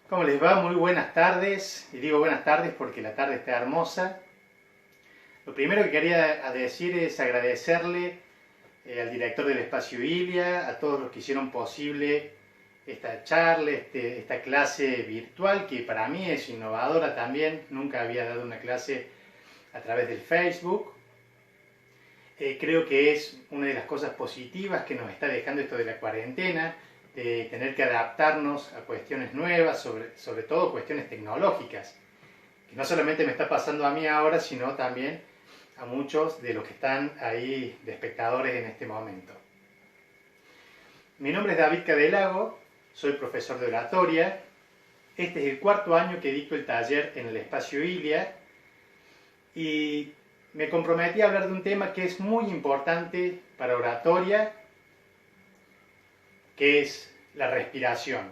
¿Cómo les va? Muy buenas tardes. Y digo buenas tardes porque la tarde está hermosa. Lo primero que quería decir es agradecerle al director del Espacio Ilia, a todos los que hicieron posible esta charla, esta clase virtual, que para mí es innovadora también. Nunca había dado una clase a través del Facebook. Creo que es una de las cosas positivas que nos está dejando esto de la cuarentena, de tener que adaptarnos a cuestiones nuevas, sobre todo cuestiones tecnológicas, que no solamente me está pasando a mí ahora, sino también a muchos de los que están ahí de espectadores en este momento. Mi nombre es David Cadelago, soy profesor de oratoria. Este es el cuarto año que dicto el taller en el Espacio Ilia y me comprometí a hablar de un tema que es muy importante para oratoria, que es la respiración.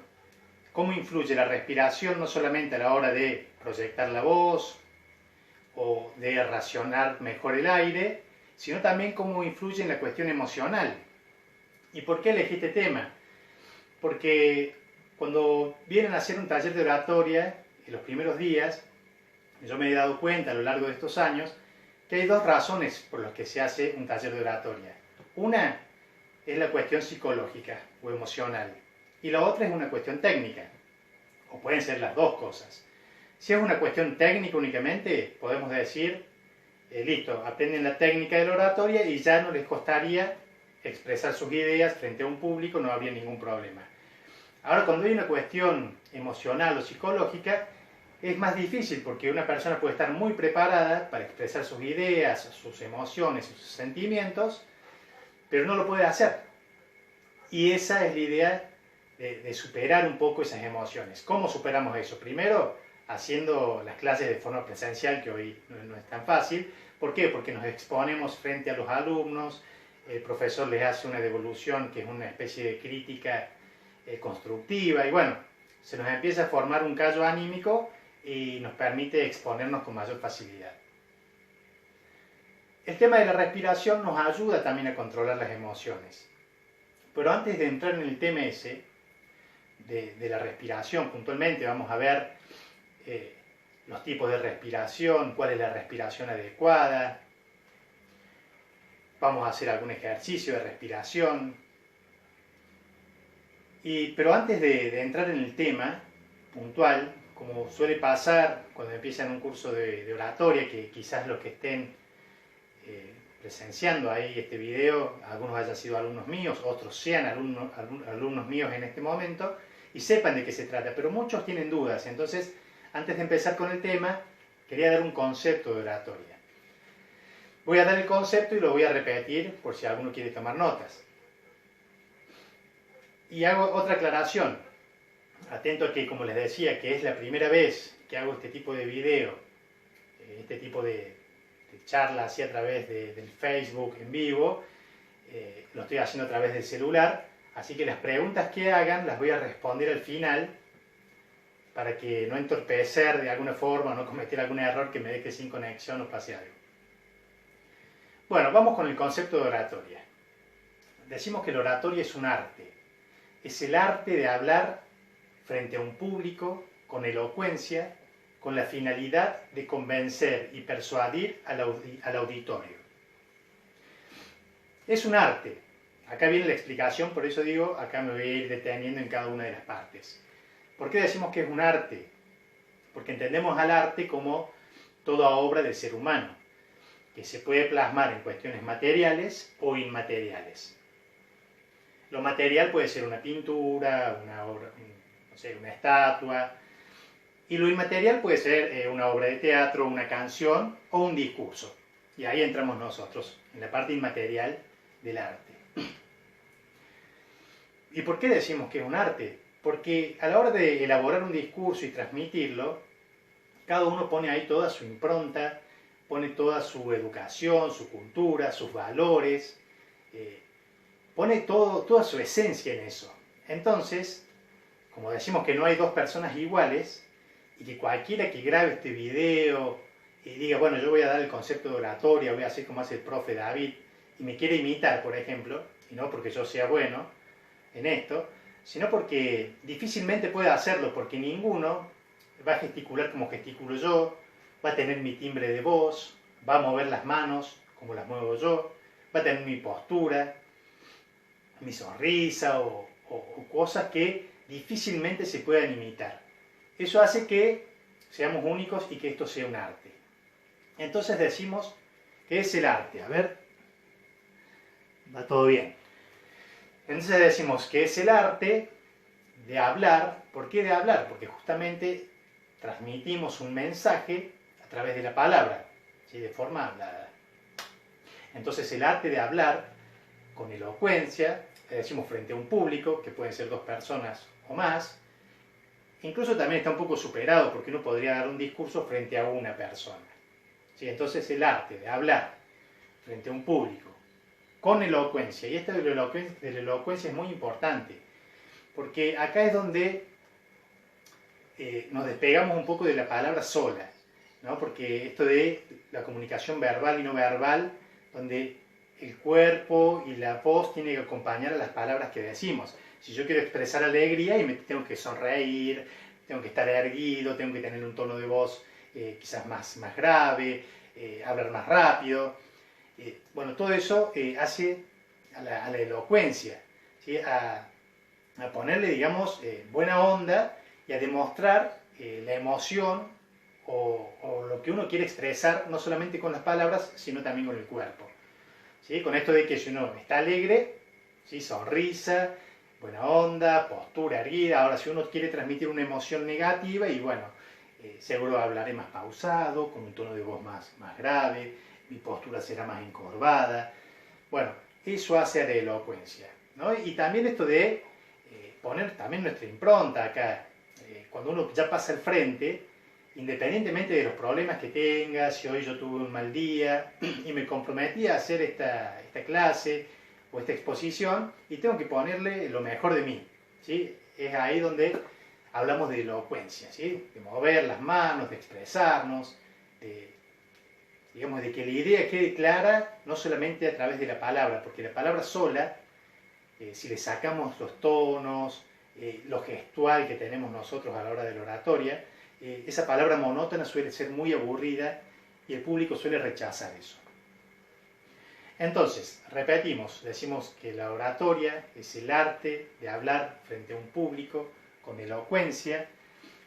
¿Cómo influye la respiración no solamente a la hora de proyectar la voz o de racionar mejor el aire, sino también cómo influye en la cuestión emocional? ¿Y por qué elegí este tema? Porque cuando vienen a hacer un taller de oratoria, en los primeros días, yo me he dado cuenta a lo largo de estos años que hay dos razones por las que se hace un taller de oratoria. Una es la cuestión psicológica o emocional, y la otra es una cuestión técnica, o pueden ser las dos cosas. Si es una cuestión técnica únicamente, podemos decir, listo, aprenden la técnica de la oratoria y ya no les costaría expresar sus ideas frente a un público, no habría ningún problema. Ahora, cuando hay una cuestión emocional o psicológica, es más difícil porque una persona puede estar muy preparada para expresar sus ideas, sus emociones, sus sentimientos, pero no lo puede hacer. Y esa es la idea de superar un poco esas emociones. ¿Cómo superamos eso? Primero, haciendo las clases de forma presencial, que hoy no es tan fácil. ¿Por qué? Porque nos exponemos frente a los alumnos, el profesor les hace una devolución que es una especie de crítica constructiva, y bueno, se nos empieza a formar un callo anímico y nos permite exponernos con mayor facilidad. El tema de la respiración nos ayuda también a controlar las emociones. Pero antes de entrar en el tema ese, de la respiración puntualmente, vamos a ver los tipos de respiración, cuál es la respiración adecuada. Vamos a hacer algún ejercicio de respiración. Pero antes de entrar en el tema puntual, como suele pasar cuando empiezan un curso de oratoria, que quizás los que estén presenciando ahí este video, algunos hayan sido alumnos míos, otros sean alumnos míos en este momento, y sepan de qué se trata, pero muchos tienen dudas. Entonces, antes de empezar con el tema, quería dar un concepto de oratoria. Voy a dar el concepto y lo voy a repetir por si alguno quiere tomar notas. Y hago otra aclaración. Atento a que, como les decía, que es la primera vez que hago este tipo de video, este tipo de charla así a través del Facebook en vivo, lo estoy haciendo a través del celular, así que las preguntas que hagan las voy a responder al final para que no entorpecer de alguna forma, no cometer algún error que me deje sin conexión o pase algo. Bueno, vamos con el concepto de oratoria. Decimos que la oratoria es un arte. Es el arte de hablar frente a un público con elocuencia, con la finalidad de convencer y persuadir al auditorio. Es un arte. Acá viene la explicación, por eso digo, acá me voy a ir deteniendo en cada una de las partes. ¿Por qué decimos que es un arte? Porque entendemos al arte como toda obra del ser humano, que se puede plasmar en cuestiones materiales o inmateriales. Lo material puede ser una pintura, una obra, no sé, una estatua, y lo inmaterial puede ser una obra de teatro, una canción o un discurso. Y ahí entramos nosotros, en la parte inmaterial del arte. ¿Y por qué decimos que es un arte? Porque a la hora de elaborar un discurso y transmitirlo, cada uno pone ahí toda su impronta, pone toda su educación, su cultura, sus valores, pone toda su esencia en eso. Entonces, como decimos que no hay dos personas iguales, y que cualquiera que grabe este video y diga, bueno, yo voy a dar el concepto de oratoria, voy a hacer como hace el profe David, y me quiere imitar, por ejemplo, y no porque yo sea bueno en esto, sino porque difícilmente puede hacerlo, porque ninguno va a gesticular como gesticulo yo, va a tener mi timbre de voz, va a mover las manos como las muevo yo, va a tener mi postura, mi sonrisa o cosas que difícilmente se puedan imitar. Eso hace que seamos únicos y que esto sea un arte. Entonces decimos, ¿qué es el arte? A ver, va todo bien. Entonces decimos que es el arte de hablar. ¿Por qué de hablar? Porque justamente transmitimos un mensaje a través de la palabra, ¿sí? De forma hablada. Entonces el arte de hablar con elocuencia, decimos frente a un público, que pueden ser 2 personas o más, incluso también está un poco superado porque uno podría dar un discurso frente a una persona. ¿Sí? Entonces el arte de hablar frente a un público con elocuencia, y esto de la elocuencia es muy importante, porque acá es donde nos despegamos un poco de la palabra sola, ¿no? Porque esto de la comunicación verbal y no verbal, donde el cuerpo y la voz tienen que acompañar a las palabras que decimos. Si yo quiero expresar alegría y me tengo que sonreír, tengo que estar erguido, tengo que tener un tono de voz quizás más grave, hablar más rápido. Bueno, todo eso hace a la elocuencia, ¿sí? A ponerle, digamos, buena onda y a demostrar la emoción o lo que uno quiere expresar, no solamente con las palabras, sino también con el cuerpo. ¿Sí? Con esto de que si uno está alegre, ¿sí? Sonrisa, buena onda, postura erguida. Ahora, si uno quiere transmitir una emoción negativa, y bueno, seguro hablaré más pausado, con un tono de voz más grave, mi postura será más encorvada. Bueno, eso hace a la elocuencia, ¿no? Y también esto de poner también nuestra impronta acá. Cuando uno ya pasa al frente, independientemente de los problemas que tenga, si hoy yo tuve un mal día y me comprometí a hacer esta clase o esta exposición y tengo que ponerle lo mejor de mí, ¿sí? Es ahí donde hablamos de elocuencia, ¿sí? De mover las manos, de expresarnos, digamos, de que la idea quede clara no solamente a través de la palabra, porque la palabra sola, si le sacamos los tonos, lo gestual que tenemos nosotros a la hora de la oratoria, esa palabra monótona suele ser muy aburrida y el público suele rechazar eso. Entonces, repetimos, decimos que la oratoria es el arte de hablar frente a un público con elocuencia,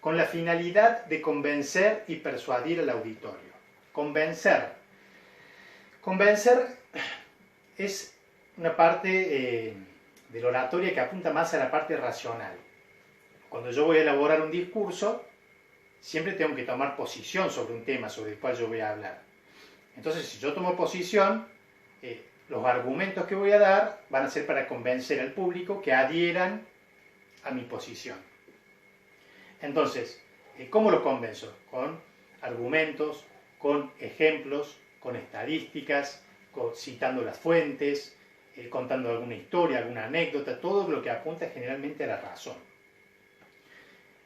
con la finalidad de convencer y persuadir al auditorio. Convencer. Convencer es una parte de la oratoria que apunta más a la parte racional. Cuando yo voy a elaborar un discurso, siempre tengo que tomar posición sobre un tema sobre el cual yo voy a hablar. Entonces, si yo tomo posición, los argumentos que voy a dar van a ser para convencer al público que adhieran a mi posición. Entonces, ¿cómo los convenzo? Con argumentos, con ejemplos, con estadísticas, citando las fuentes, contando alguna historia, alguna anécdota, todo lo que apunta generalmente a la razón.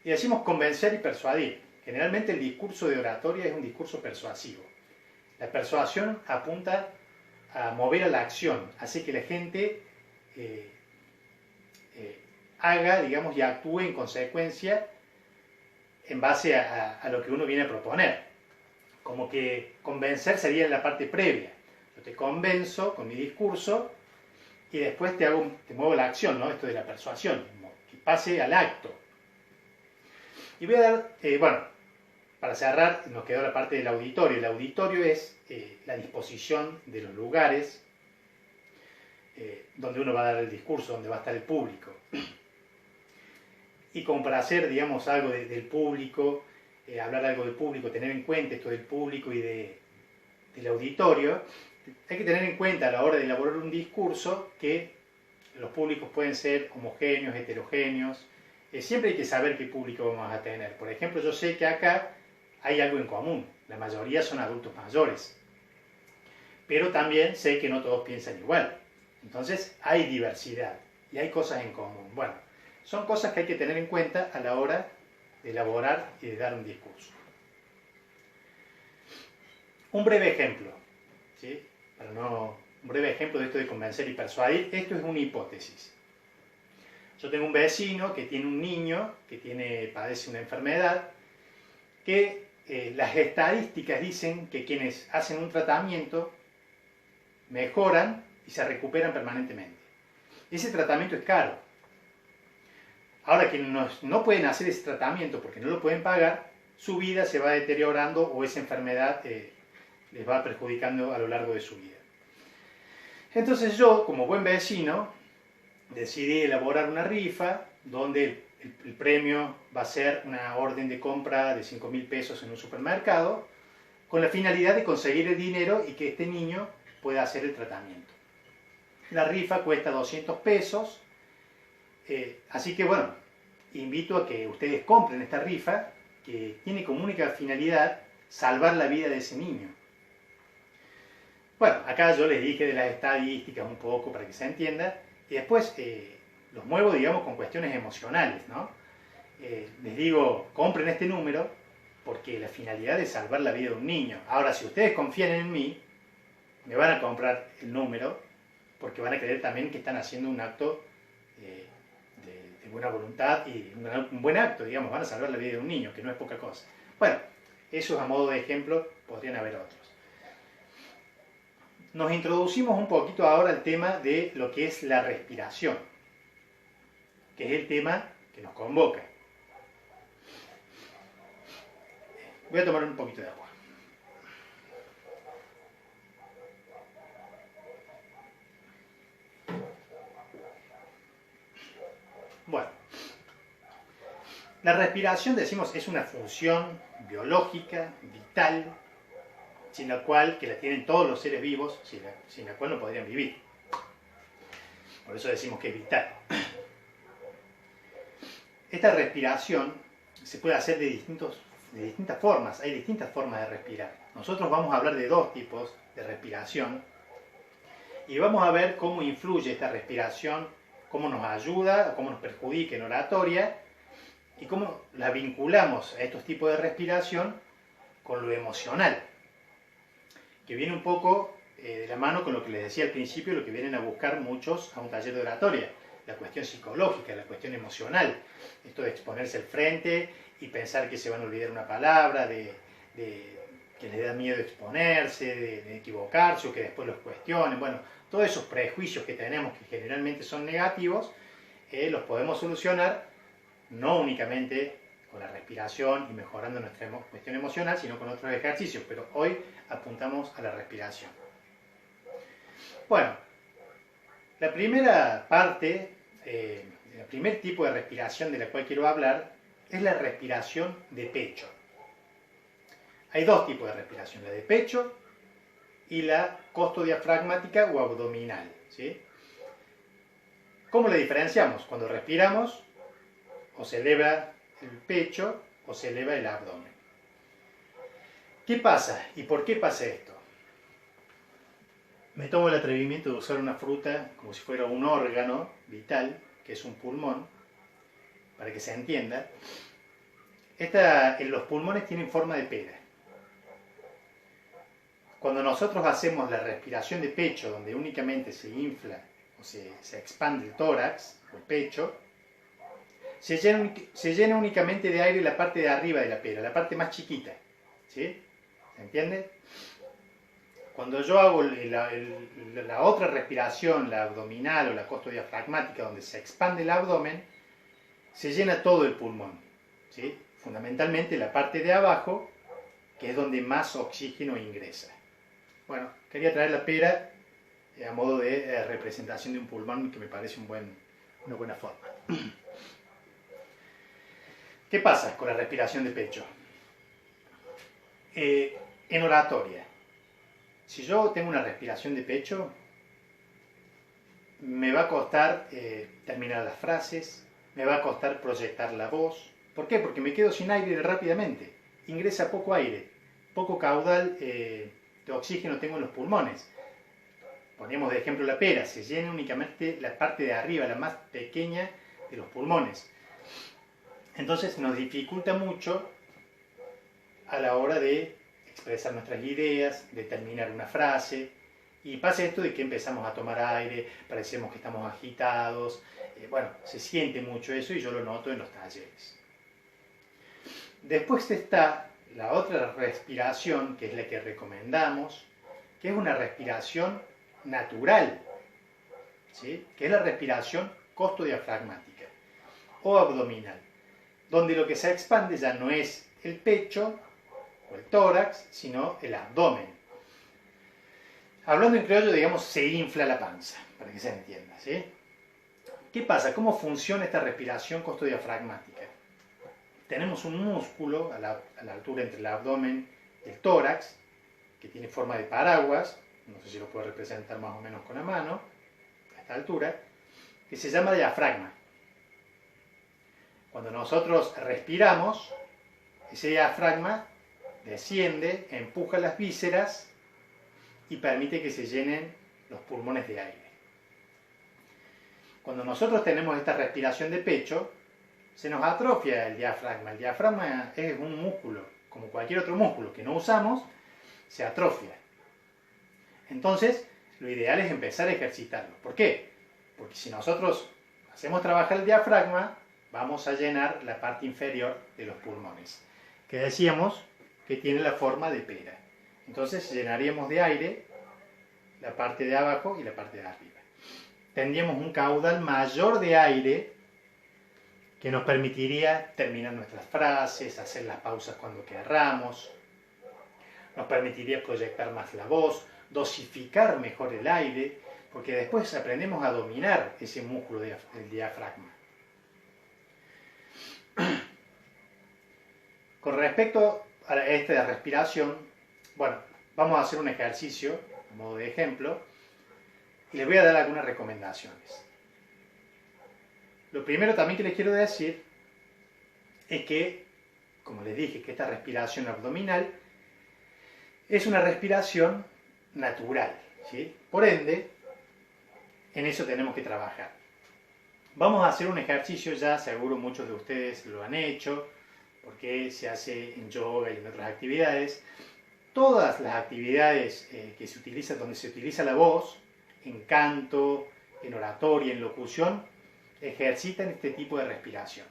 Y decimos convencer y persuadir. Generalmente el discurso de oratoria es un discurso persuasivo. La persuasión apunta a mover a la acción, hace que la gente haga, digamos, y actúe en consecuencia en base a lo que uno viene a proponer. Como que convencer sería en la parte previa. Yo te convenzo con mi discurso y después te muevo la acción, ¿no? Esto de la persuasión, que pase al acto. Y voy a dar, bueno, para cerrar, nos quedó la parte del auditorio. El auditorio es la disposición de los lugares donde uno va a dar el discurso, donde va a estar el público. Y como para hacer, digamos, algo del público, hablar algo del público, tener en cuenta esto del público y del auditorio, hay que tener en cuenta a la hora de elaborar un discurso que los públicos pueden ser homogéneos, heterogéneos. Siempre hay que saber qué público vamos a tener. Por ejemplo, yo sé que acá hay algo en común. La mayoría son adultos mayores. Pero también sé que no todos piensan igual. Entonces hay diversidad y hay cosas en común. Bueno, son cosas que hay que tener en cuenta a la hora de elaborar y de dar un discurso. Un breve ejemplo, ¿sí? Un breve ejemplo de esto de convencer y persuadir. Esto es una hipótesis. Yo tengo un vecino que tiene un niño que padece una enfermedad que las estadísticas dicen que quienes hacen un tratamiento mejoran y se recuperan permanentemente. Ese tratamiento es caro. Ahora, quienes no pueden hacer ese tratamiento porque no lo pueden pagar, su vida se va deteriorando o esa enfermedad les va perjudicando a lo largo de su vida. Entonces yo, como buen vecino, decidí elaborar una rifa donde el premio va a ser una orden de compra de 5.000 pesos en un supermercado con la finalidad de conseguir el dinero y que este niño pueda hacer el tratamiento. La rifa cuesta 200 pesos, así que bueno, invito a que ustedes compren esta rifa que tiene como única finalidad salvar la vida de ese niño. Bueno, acá yo les dije de las estadísticas un poco para que se entienda y después los muevo, digamos, con cuestiones emocionales, ¿no? Les digo, compren este número porque la finalidad es salvar la vida de un niño. Ahora, si ustedes confían en mí, me van a comprar el número porque van a creer también que están haciendo un acto de buena voluntad y un buen acto, digamos, van a salvar la vida de un niño, que no es poca cosa. Bueno, eso es a modo de ejemplo, podrían haber otros. Nos introducimos un poquito ahora al tema de lo que es la respiración, que es el tema que nos convoca. Voy a tomar un poquito de agua. Bueno, la respiración, decimos, es una función biológica, vital, sin la cual, que la tienen todos los seres vivos, sin la cual no podrían vivir. Por eso decimos que es vital. Esta respiración se puede hacer de distintas formas, hay distintas formas de respirar. Nosotros vamos a hablar de dos tipos de respiración y vamos a ver cómo influye esta respiración, cómo nos ayuda, cómo nos perjudica en oratoria y cómo la vinculamos a estos tipos de respiración con lo emocional, que viene un poco de la mano con lo que les decía al principio, lo que vienen a buscar muchos a un taller de oratoria, la cuestión psicológica, la cuestión emocional, esto de exponerse al frente y pensar que se van a olvidar una palabra, que les da miedo exponerse, de equivocarse o que después los cuestionen. Bueno, todos esos prejuicios que tenemos que generalmente son negativos, los podemos solucionar no únicamente con la respiración y mejorando nuestra cuestión emocional, sino con otros ejercicios, pero hoy apuntamos a la respiración. Bueno, la primera parte, el primer tipo de respiración de la cual quiero hablar es la respiración de pecho. Hay dos tipos de respiración, la de pecho y la costodiafragmática o abdominal, ¿sí? ¿Cómo la diferenciamos? Cuando respiramos, o se eleva el pecho o se eleva el abdomen. ¿Qué pasa? ¿Y por qué pasa esto? Me tomo el atrevimiento de usar una fruta como si fuera un órgano vital, que es un pulmón, para que se entienda. Los pulmones tienen forma de pera. Cuando nosotros hacemos la respiración de pecho, donde únicamente se infla o se expande el tórax o el pecho, se llena únicamente de aire la parte de arriba de la pera, la parte más chiquita. ¿Sí? ¿Se entiende? Cuando yo hago la otra respiración, la abdominal o la costodiafragmática, donde se expande el abdomen, se llena todo el pulmón. ¿Sí? Fundamentalmente la parte de abajo, que es donde más oxígeno ingresa. Bueno, quería traer la pera a modo de representación de un pulmón, que me parece una buena forma. ¿Qué pasa con la respiración de pecho? En oratoria, si yo tengo una respiración de pecho, me va a costar terminar las frases, me va a costar proyectar la voz. ¿Por qué? Porque me quedo sin aire rápidamente. Ingresa poco aire, poco caudal de oxígeno tengo en los pulmones. Ponemos de ejemplo la pera, se llena únicamente la parte de arriba, la más pequeña de los pulmones. Entonces nos dificulta mucho a la hora de expresar nuestras ideas, de terminar una frase, y pasa esto de que empezamos a tomar aire, parecemos que estamos agitados, bueno, se siente mucho eso y yo lo noto en los talleres. Después está la otra respiración, que es la que recomendamos, que es una respiración natural, ¿sí? Que es la respiración costodiafragmática o abdominal, donde lo que se expande ya no es el pecho o el tórax, sino el abdomen. Hablando en criollo, digamos, se infla la panza, para que se entienda, ¿sí? ¿Qué pasa? ¿Cómo funciona esta respiración costodiafragmática? Tenemos un músculo a la altura entre el abdomen y el tórax, que tiene forma de paraguas, no sé si lo puedo representar más o menos con la mano, a esta altura, que se llama diafragma. Cuando nosotros respiramos, ese diafragma desciende, empuja las vísceras y permite que se llenen los pulmones de aire. Cuando nosotros tenemos esta respiración de pecho, se nos atrofia el diafragma. El diafragma es un músculo, como cualquier otro músculo que no usamos, se atrofia. Entonces, lo ideal es empezar a ejercitarlo. ¿Por qué? Porque si nosotros hacemos trabajar el diafragma, vamos a llenar la parte inferior de los pulmones, que decíamos que tiene la forma de pera. Entonces llenaríamos de aire la parte de abajo y la parte de arriba. Tendríamos un caudal mayor de aire que nos permitiría terminar nuestras frases, hacer las pausas cuando querramos, nos permitiría proyectar más la voz, dosificar mejor el aire, porque después aprendemos a dominar ese músculo del diafragma. Con respecto a esta respiración, bueno, vamos a hacer un ejercicio, a modo de ejemplo, y les voy a dar algunas recomendaciones. Lo primero también que les quiero decir es que, como les dije, que esta respiración abdominal es una respiración natural, ¿sí? Por ende, en eso tenemos que trabajar. Vamos a hacer un ejercicio ya, seguro muchos de ustedes lo han hecho, porque se hace en yoga y en otras actividades. Todas las actividades que se utilizan, donde se utiliza la voz, en canto, en oratoria, en locución, ejercitan este tipo de respiración.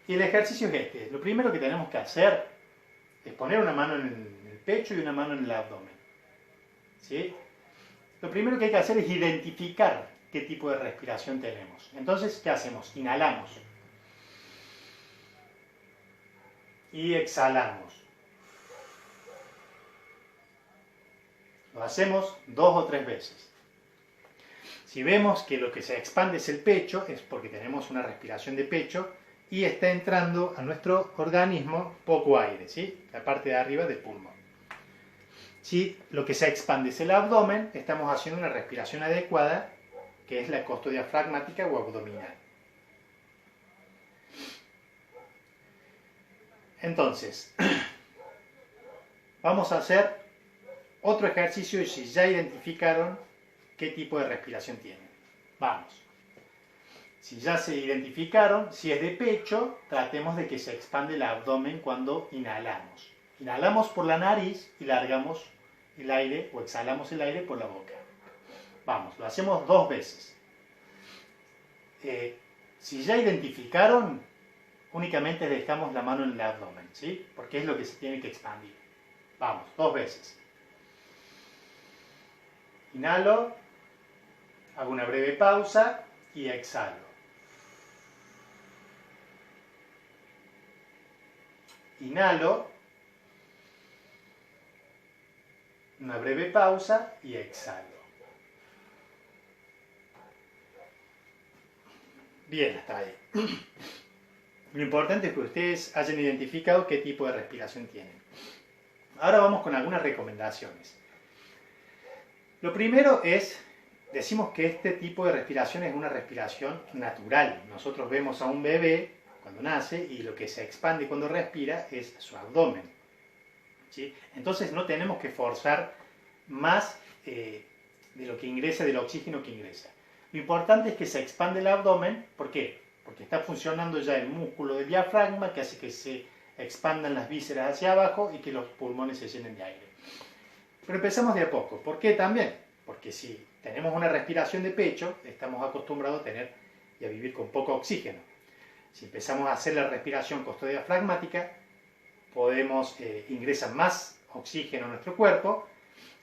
Y el ejercicio es este. Lo primero que tenemos que hacer es poner una mano en el pecho y una mano en el abdomen. ¿Sí? Lo primero que hay que hacer es identificar qué tipo de respiración tenemos. Entonces, ¿qué hacemos? Inhalamos. Y exhalamos. Lo hacemos 2 o 3 veces. Si vemos que lo que se expande es el pecho, es porque tenemos una respiración de pecho y está entrando a nuestro organismo poco aire, ¿sí? La parte de arriba del pulmón. Si lo que se expande es el abdomen, estamos haciendo una respiración adecuada, que es la costodiafragmática o abdominal. Entonces, vamos a hacer otro ejercicio y si ya identificaron qué tipo de respiración tienen. Vamos. Si ya se identificaron, si es de pecho, tratemos de que se expande el abdomen cuando inhalamos. Inhalamos por la nariz y largamos el aire o exhalamos el aire por la boca. Vamos, lo hacemos 2 veces. Si ya identificaron, únicamente dejamos la mano en el abdomen, ¿sí? Porque es lo que se tiene que expandir. Vamos, 2 veces. Inhalo, hago una breve pausa y exhalo. Inhalo, una breve pausa y exhalo. Bien, hasta ahí. Lo importante es que ustedes hayan identificado qué tipo de respiración tienen. Ahora vamos con algunas recomendaciones. Lo primero es, decimos que este tipo de respiración es una respiración natural. Nosotros vemos a un bebé cuando nace y lo que se expande cuando respira es su abdomen, ¿sí? Entonces no tenemos que forzar más de lo que ingresa, del oxígeno que ingresa. Lo importante es que se expande el abdomen. ¿Por qué? Porque está funcionando ya el músculo del diafragma que hace que se expandan las vísceras hacia abajo y que los pulmones se llenen de aire. Pero empezamos de a poco. ¿Por qué también? Porque si tenemos una respiración de pecho, estamos acostumbrados a tener y a vivir con poco oxígeno. Si empezamos a hacer la respiración costodiafragmática, podemos ingresar más oxígeno a nuestro cuerpo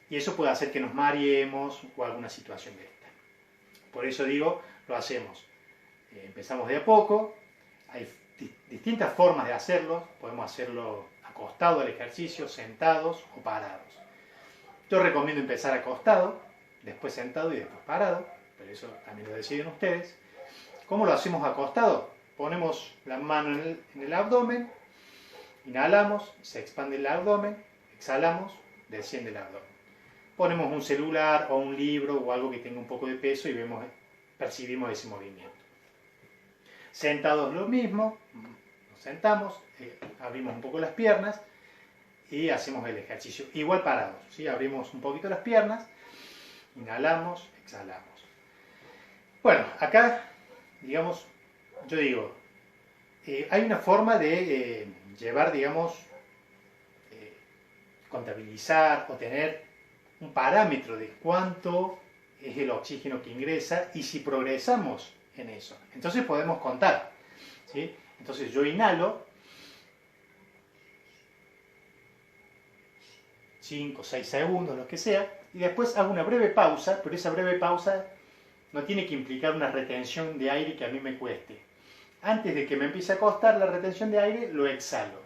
y eso puede hacer que nos mareemos o alguna situación de esta. Por eso digo, lo hacemos. Empezamos de a poco, hay distintas formas de hacerlo, podemos hacerlo acostado al ejercicio, sentados o parados. Yo recomiendo empezar acostado, después sentado y después parado, pero eso también lo deciden ustedes. ¿Cómo lo hacemos acostado? Ponemos la mano en el abdomen, inhalamos, se expande el abdomen, exhalamos, desciende el abdomen. Ponemos un celular o un libro o algo que tenga un poco de peso y percibimos ese movimiento. Sentados lo mismo, nos sentamos, abrimos un poco las piernas y hacemos el ejercicio. Igual parados, ¿sí? Abrimos un poquito las piernas, inhalamos, exhalamos. Bueno, acá, digamos, yo digo, hay una forma de llevar, digamos, contabilizar o tener un parámetro de cuánto es el oxígeno que ingresa y si progresamos en eso. Entonces podemos contar, ¿sí? Entonces yo inhalo 5, 6 segundos, lo que sea, y después hago una breve pausa, pero esa breve pausa no tiene que implicar una retención de aire que a mí me cueste. Antes de que me empiece a costar la retención de aire, lo exhalo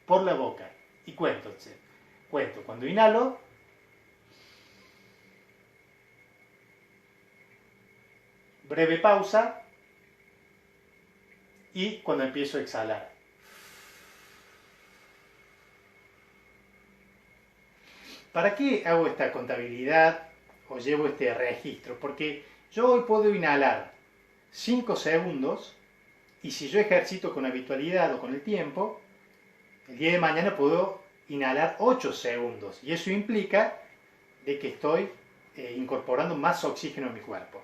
por la boca y cuento. Cuando inhalo, breve pausa y cuando empiezo a exhalar. ¿Para qué hago esta contabilidad o llevo este registro? Porque yo hoy puedo inhalar 5 segundos y si yo ejercito con habitualidad o con el tiempo, el día de mañana puedo inhalar 8 segundos y eso implica de que estoy incorporando más oxígeno en mi cuerpo.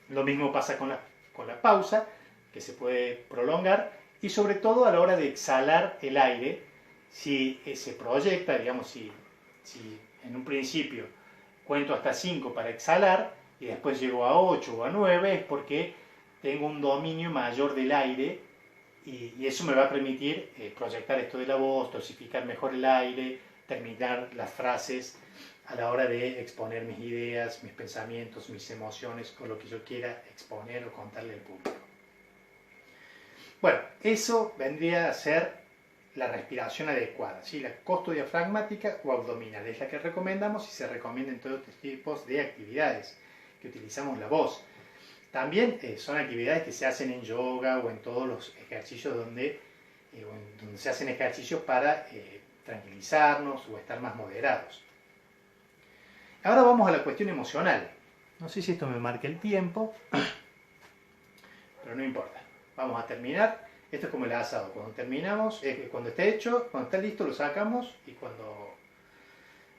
Lo mismo pasa con la pausa, que se puede prolongar, y sobre todo a la hora de exhalar el aire, si se proyecta, digamos, si en un principio cuento hasta 5 para exhalar, y después llego a 8 o a 9, es porque tengo un dominio mayor del aire, y eso me va a permitir proyectar esto de la voz, dosificar mejor el aire, terminar las frases a la hora de exponer mis ideas, mis pensamientos, mis emociones o lo que yo quiera exponer o contarle al público. Bueno, eso vendría a ser la respiración adecuada, ¿sí? La costodiafragmática o abdominal, es la que recomendamos y se recomienda en todos estos tipos de actividades que utilizamos la voz. También son actividades que se hacen en yoga o en todos los ejercicios donde se hacen ejercicios para tranquilizarnos o estar más moderados. Ahora vamos a la cuestión emocional. No sé si esto me marca el tiempo, pero no importa. Vamos a terminar. Esto es como el asado. Cuando terminamos, cuando está hecho, cuando está listo lo sacamos y cuando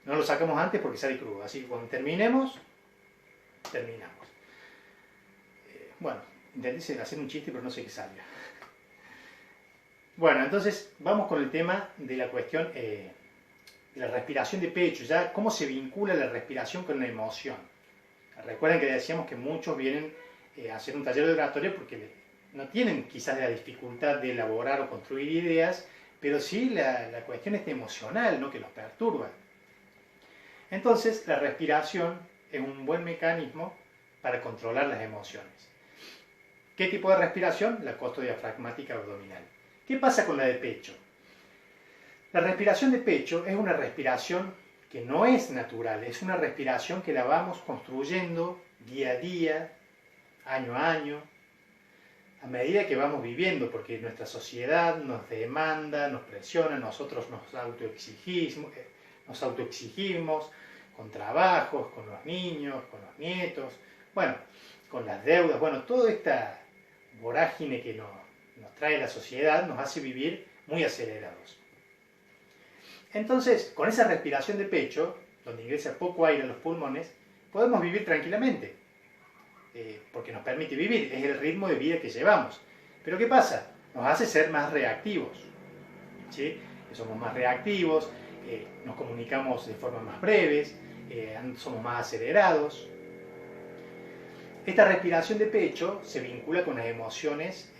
no lo sacamos antes porque sale crudo. Así que cuando terminemos, terminamos. Bueno, intenté hacer un chiste pero no sé qué salga. Bueno, entonces vamos con el tema de la cuestión la respiración de pecho, ya cómo se vincula la respiración con la emoción. Recuerden que decíamos que muchos vienen a hacer un taller de oratoria porque no tienen quizás la dificultad de elaborar o construir ideas, pero sí la cuestión emocional, ¿no? Que los perturba. Entonces, la respiración es un buen mecanismo para controlar las emociones. ¿Qué tipo de respiración? La costodiafragmática abdominal. ¿Qué pasa con la de pecho? La respiración de pecho es una respiración que no es natural, es una respiración que la vamos construyendo día a día, año a año, a medida que vamos viviendo, porque nuestra sociedad nos demanda, nos presiona, nosotros nos autoexigimos con trabajos, con los niños, con los nietos, bueno, con las deudas, bueno, toda esta vorágine que nos trae la sociedad nos hace vivir muy acelerados. Entonces, con esa respiración de pecho, donde ingresa poco aire a los pulmones, podemos vivir tranquilamente, porque nos permite vivir, es el ritmo de vida que llevamos. Pero ¿qué pasa? Nos hace ser más reactivos, ¿sí? Somos más reactivos, nos comunicamos de forma más breves, somos más acelerados, Esta respiración de pecho se vincula con las emociones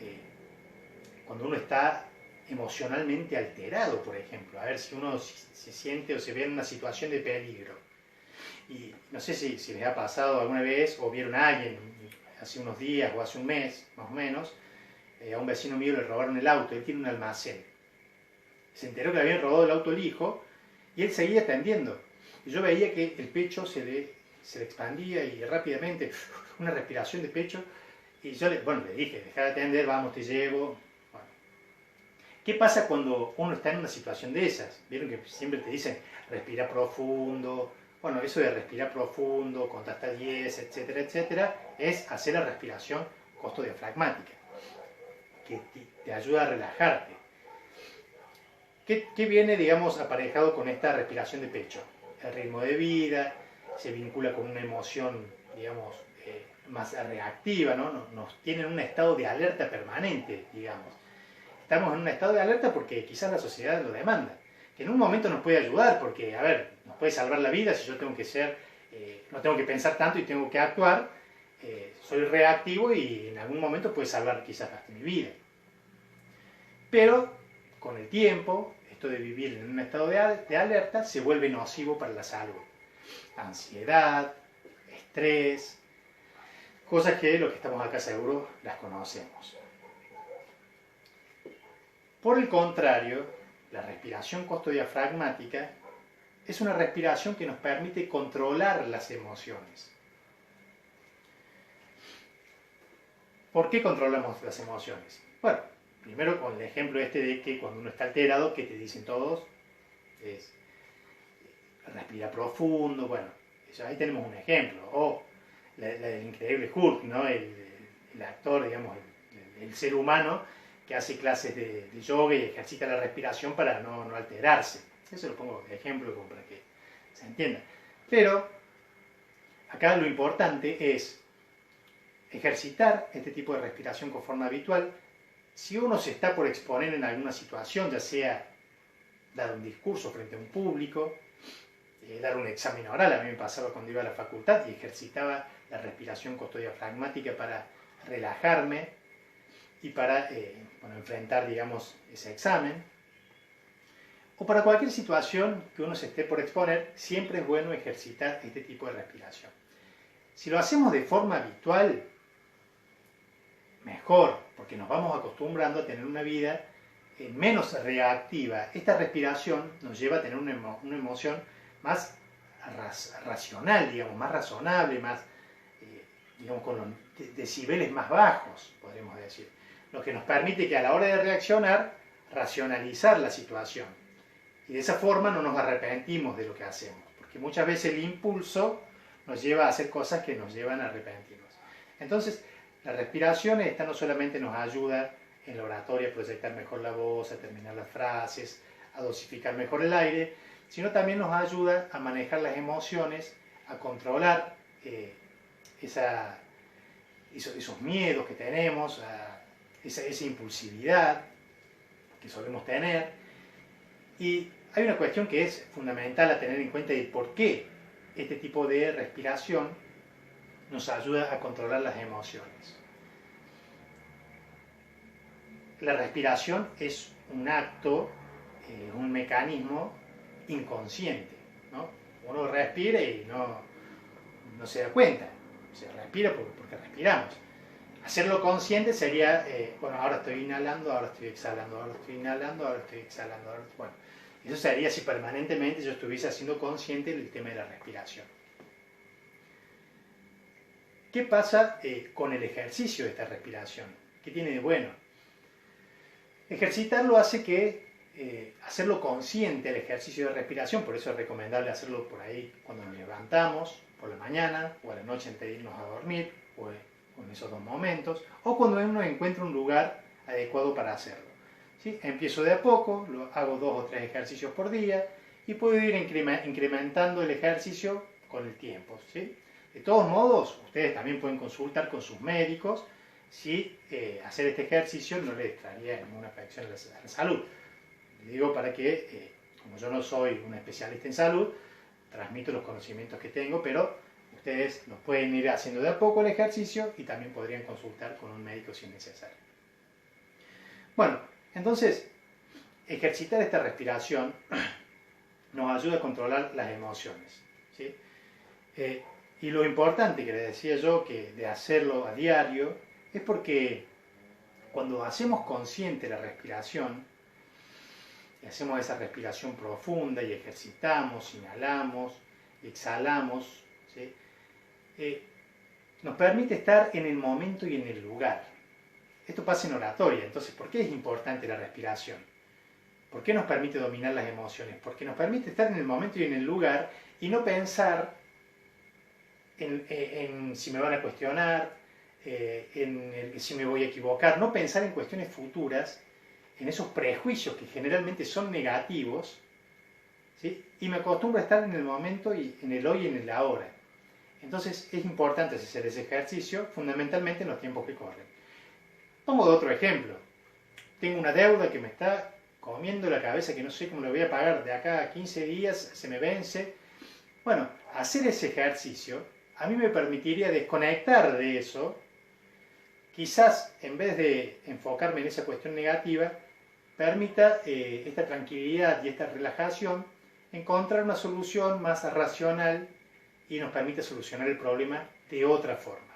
cuando uno está emocionalmente alterado, por ejemplo. A ver si uno se siente o se ve en una situación de peligro. Y no sé si les ha pasado alguna vez o vieron a alguien hace unos días o hace un mes, más o menos, a un vecino mío le robaron el auto, él tiene un almacén. Se enteró que le habían robado el auto al hijo y él seguía atendiendo. Y yo veía que el pecho se le expandía y rápidamente, una respiración de pecho. Y yo le dije, deja de atender, vamos, te llevo. Bueno. ¿Qué pasa cuando uno está en una situación de esas? Vieron que siempre te dicen, respira profundo. Bueno, eso de respirar profundo, contar hasta 10, etcétera, etcétera, es hacer la respiración costodiafragmática, que te ayuda a relajarte. ¿Qué viene, digamos, aparejado con esta respiración de pecho? El ritmo de vida, se vincula con una emoción, digamos, más reactiva, ¿no? Nos tiene en un estado de alerta permanente, digamos. Estamos en un estado de alerta porque quizás la sociedad lo demanda, que en un momento nos puede ayudar, porque, a ver, nos puede salvar la vida si yo tengo que ser, no tengo que pensar tanto y tengo que actuar, soy reactivo y en algún momento puede salvar quizás hasta mi vida. Pero con el tiempo, esto de vivir en un estado de alerta se vuelve nocivo para la salud. Ansiedad, estrés, cosas que los que estamos acá seguros las conocemos. Por el contrario, la respiración costodiafragmática es una respiración que nos permite controlar las emociones. ¿Por qué controlamos las emociones? Bueno, primero con el ejemplo de que cuando uno está alterado, que te dicen todos, es respira profundo, bueno, ahí tenemos un ejemplo. O el increíble Hulk, ¿no? El actor, digamos, el ser humano que hace clases de yoga y ejercita la respiración para no alterarse. Eso lo pongo de ejemplo como para que se entienda. Pero acá lo importante es ejercitar este tipo de respiración con forma habitual. Si uno se está por exponer en alguna situación, ya sea dar un discurso frente a un público, dar un examen oral, a mí me pasaba cuando iba a la facultad y ejercitaba la respiración costodiafragmática para relajarme y para enfrentar, digamos, ese examen. O para cualquier situación que uno se esté por exponer, siempre es bueno ejercitar este tipo de respiración. Si lo hacemos de forma habitual, mejor, porque nos vamos acostumbrando a tener una vida menos reactiva. Esta respiración nos lleva a tener una emoción más racional, digamos, más razonable, más, digamos, con los decibeles más bajos, podríamos decir. Lo que nos permite que a la hora de reaccionar, racionalizar la situación. Y de esa forma no nos arrepentimos de lo que hacemos, porque muchas veces el impulso nos lleva a hacer cosas que nos llevan a arrepentirnos. Entonces, la respiración esta no solamente nos ayuda en la oratoria a proyectar mejor la voz, a terminar las frases, a dosificar mejor el aire, sino también nos ayuda a manejar las emociones, a controlar esos miedos que tenemos, esa impulsividad que solemos tener. Y hay una cuestión que es fundamental a tener en cuenta de por qué este tipo de respiración nos ayuda a controlar las emociones. La respiración es un acto, un mecanismo inconsciente, ¿no? Uno respira y no se da cuenta, se respira porque respiramos. Hacerlo consciente sería, ahora estoy inhalando, ahora estoy exhalando, ahora estoy inhalando, ahora estoy exhalando. Bueno, eso sería si permanentemente yo estuviese haciendo consciente el tema de la respiración. ¿Qué pasa con el ejercicio de esta respiración? ¿Qué tiene de bueno? Ejercitarlo hace que hacerlo consciente el ejercicio de respiración, por eso es recomendable hacerlo por ahí cuando nos levantamos, por la mañana o a la noche antes de irnos a dormir, o en esos dos momentos, o cuando uno encuentra un lugar adecuado para hacerlo. ¿Sí? Empiezo de a poco, hago 2 o 3 ejercicios por día y puedo ir incrementando el ejercicio con el tiempo. ¿Sí? De todos modos, ustedes también pueden consultar con sus médicos si hacer este ejercicio no les traería ninguna afección a la salud. Les digo para que, como yo no soy un especialista en salud, transmito los conocimientos que tengo, pero ustedes lo pueden ir haciendo de a poco el ejercicio y también podrían consultar con un médico si es necesario. Bueno, entonces, ejercitar esta respiración nos ayuda a controlar las emociones, ¿sí? Y lo importante que les decía yo, que de hacerlo a diario, es porque cuando hacemos consciente la respiración, y hacemos esa respiración profunda y ejercitamos, inhalamos, exhalamos, ¿sí? Nos permite estar en el momento y en el lugar. Esto pasa en oratoria, entonces, ¿por qué es importante la respiración? ¿Por qué nos permite dominar las emociones? Porque nos permite estar en el momento y en el lugar y no pensar en si me van a cuestionar, si me voy a equivocar, no pensar en cuestiones futuras, en esos prejuicios que generalmente son negativos, ¿sí? Y me acostumbro a estar en el momento y en el hoy y en el ahora. Entonces es importante hacer ese ejercicio fundamentalmente en los tiempos que corren. Pongo otro ejemplo. Tengo una deuda que me está comiendo la cabeza, que no sé cómo lo voy a pagar de acá a 15 días, se me vence. Bueno, hacer ese ejercicio a mí me permitiría desconectar de eso. Quizás en vez de enfocarme en esa cuestión negativa, permita esta tranquilidad y esta relajación encontrar una solución más racional y nos permite solucionar el problema de otra forma.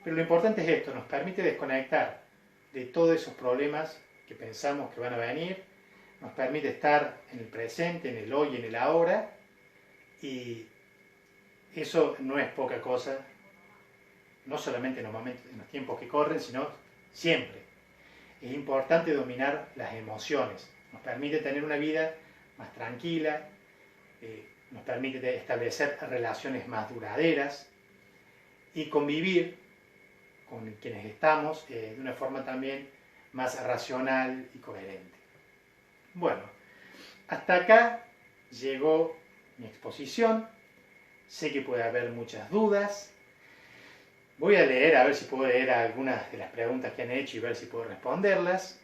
Pero lo importante es esto, nos permite desconectar de todos esos problemas que pensamos que van a venir, nos permite estar en el presente, en el hoy, en el ahora, y eso no es poca cosa, no solamente en los tiempos que corren, sino siempre. Es importante dominar las emociones, nos permite tener una vida más tranquila, nos permite establecer relaciones más duraderas y convivir con quienes estamos de una forma también más racional y coherente. Bueno, hasta acá llegó mi exposición. Sé que puede haber muchas dudas. Voy a leer, a ver si puedo leer algunas de las preguntas que han hecho y ver si puedo responderlas.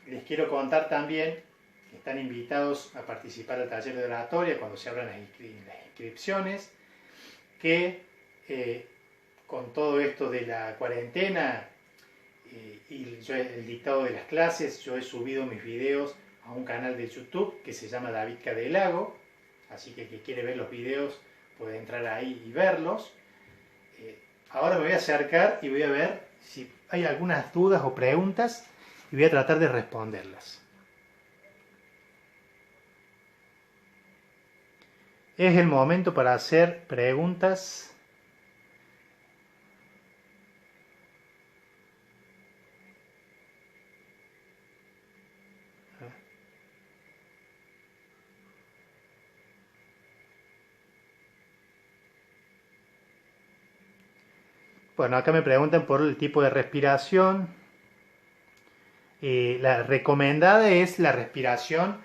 Les quiero contar también que están invitados a participar del taller de oratoria cuando se abran las inscripciones, que con todo esto de la cuarentena y el dictado de las clases, yo he subido mis videos a un canal de YouTube que se llama David Cadelago, así que el que quiere ver los videos puede entrar ahí y verlos. Ahora me voy a acercar y voy a ver si hay algunas dudas o preguntas y voy a tratar de responderlas. Es el momento para hacer preguntas. Bueno, acá me preguntan por el tipo de respiración. La recomendada es la respiración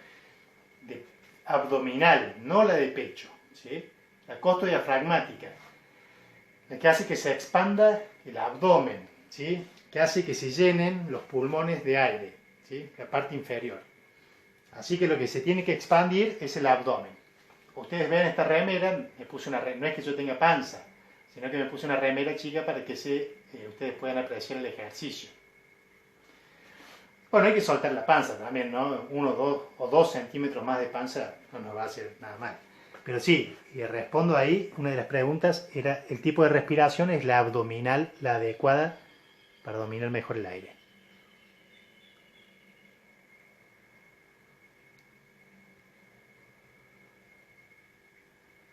abdominal, no la de pecho, ¿sí? La costodiafragmática, la que hace que se expanda el abdomen, ¿sí? Que hace que se llenen los pulmones de aire, ¿sí? La parte inferior. Así que lo que se tiene que expandir es el abdomen. Ustedes ven esta remera, me puse no es que yo tenga panza, sino que me puse una remera chica para que ustedes puedan apreciar el ejercicio. Bueno, hay que soltar la panza también, ¿no? 1 o 2 centímetros más de panza no nos va a hacer nada mal. Pero sí, y respondo ahí, una de las preguntas era, el tipo de respiración es la abdominal, la adecuada para dominar mejor el aire.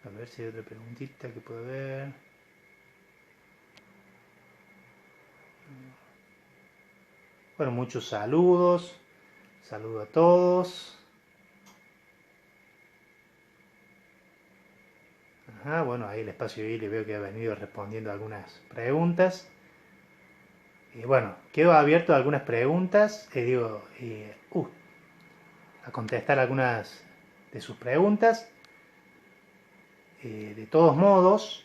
A ver si hay otra preguntita que puedo ver. Bueno, muchos saludos. Saludo a todos. Ajá, bueno, ahí el espacio ahí le veo que ha venido respondiendo algunas preguntas. Y bueno, quedo abierto a algunas preguntas. A contestar algunas de sus preguntas. De todos modos,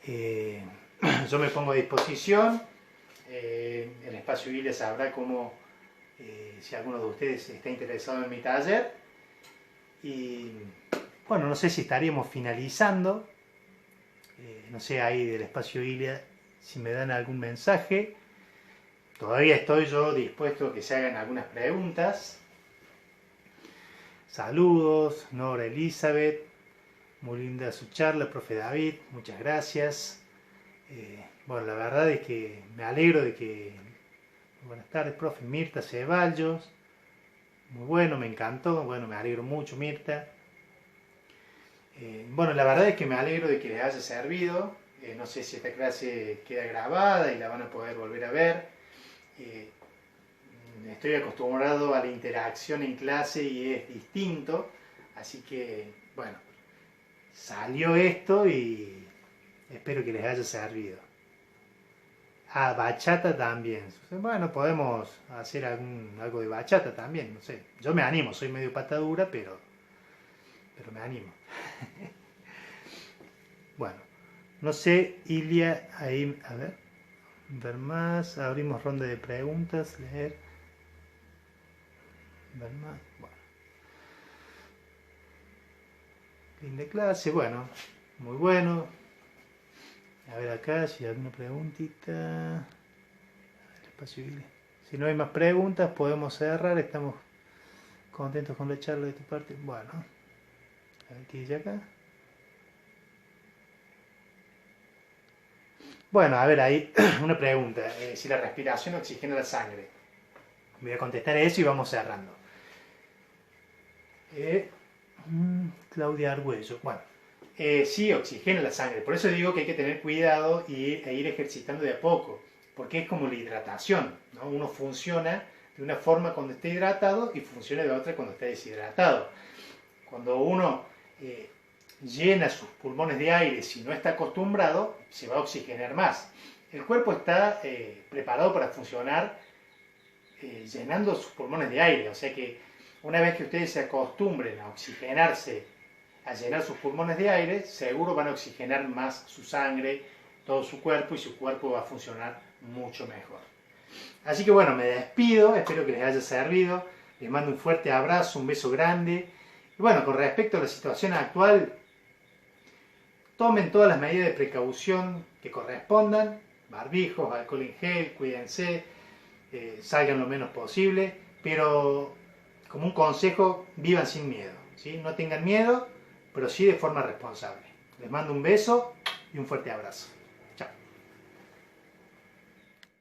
yo me pongo a disposición. El espacio I les sabrá cómo, si alguno de ustedes está interesado en mi taller. Y bueno, no sé si estaríamos finalizando. No sé, ahí del espacio Ilia, si me dan algún mensaje. Todavía estoy yo dispuesto a que se hagan algunas preguntas. Saludos, Nora Elizabeth. Muy linda su charla, profe David. Muchas gracias. Bueno, la verdad es que me alegro de que... Buenas tardes, profe. Mirta Ceballos. Muy bueno, me encantó. Bueno, me alegro mucho, Mirta. Bueno, la verdad es que me alegro de que les haya servido. No sé si esta clase queda grabada y la van a poder volver a ver. Estoy acostumbrado a la interacción en clase y es distinto. Así que, bueno, salió esto y espero que les haya servido. Ah, bachata también. Bueno, podemos hacer algo de bachata también, no sé. Yo me animo, soy medio patadura, pero me animo. Bueno, no sé, Ilia, ahí, a ver más, abrimos ronda de preguntas, leer, ver más, bueno. Fin de clase, bueno, muy bueno. A ver acá, si hay alguna preguntita. Espacio Ilia. Si no hay más preguntas, podemos cerrar, estamos contentos con la charla de tu parte. Bueno, a ver qué dice acá. Bueno, a ver, ahí una pregunta. Si la respiración oxigena la sangre. Voy a contestar eso y vamos cerrando. Claudia Argüello. Bueno, sí oxigena la sangre. Por eso digo que hay que tener cuidado e ir ejercitando de a poco. Porque es como la hidratación, ¿no? Uno funciona de una forma cuando está hidratado y funciona de otra cuando está deshidratado. Cuando uno llena sus pulmones de aire, si no está acostumbrado, se va a oxigenar más. El cuerpo está preparado para funcionar llenando sus pulmones de aire, o sea que una vez que ustedes se acostumbren a oxigenarse, a llenar sus pulmones de aire, seguro van a oxigenar más su sangre, todo su cuerpo, y su cuerpo va a funcionar mucho mejor. Así que bueno, me despido, espero que les haya servido, les mando un fuerte abrazo, un beso grande. Y bueno, con respecto a la situación actual, tomen todas las medidas de precaución que correspondan, barbijos, alcohol en gel, cuídense, salgan lo menos posible, pero como un consejo, vivan sin miedo, ¿sí? No tengan miedo, pero sí de forma responsable. Les mando un beso y un fuerte abrazo.